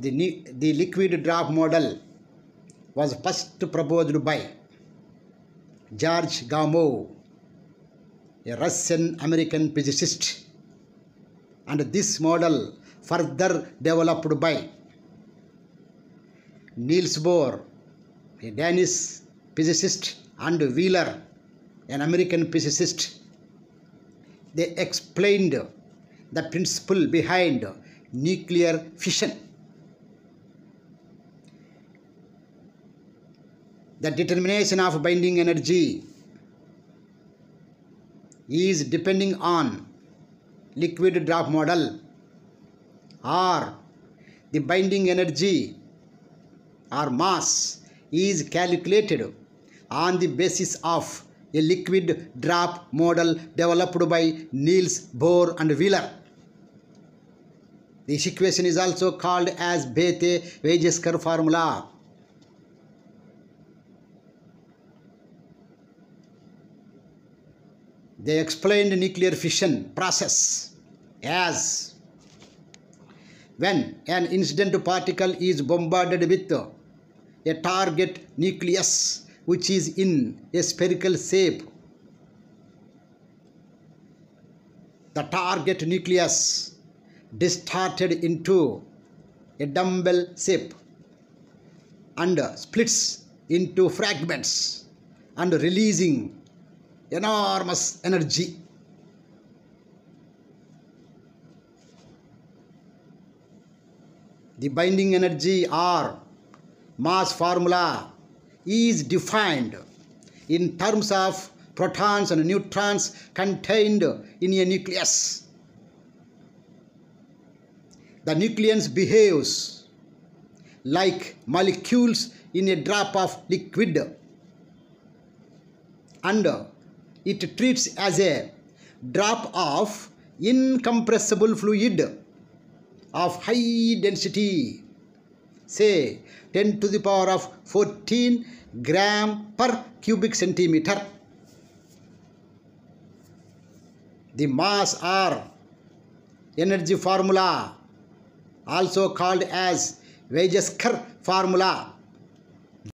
The liquid drop model was first proposed by George Gamow, a Russian-American physicist, and this model further developed by Niels Bohr, a Danish physicist, and Wheeler, an American physicist. They explained the principle behind nuclear fission. The determination of binding energy is depending on liquid drop model, or the binding energy or mass is calculated on the basis of a liquid drop model developed by Niels Bohr and Wheeler. This equation is also called as Bethe-Weizsäcker formula. They explained nuclear fission process as when an incident particle is bombarded with a target nucleus which is in a spherical shape. The target nucleus distorted into a dumbbell shape and splits into fragments and releasing enormous energy. The binding energy or mass formula is defined in terms of protons and neutrons contained in a nucleus. The nucleus behaves like molecules in a drop of liquid, and it treats as a drop of incompressible fluid of high density, say 10 to the power of 14 gram per cubic centimeter. The mass or energy formula, also called as Weizsäcker formula,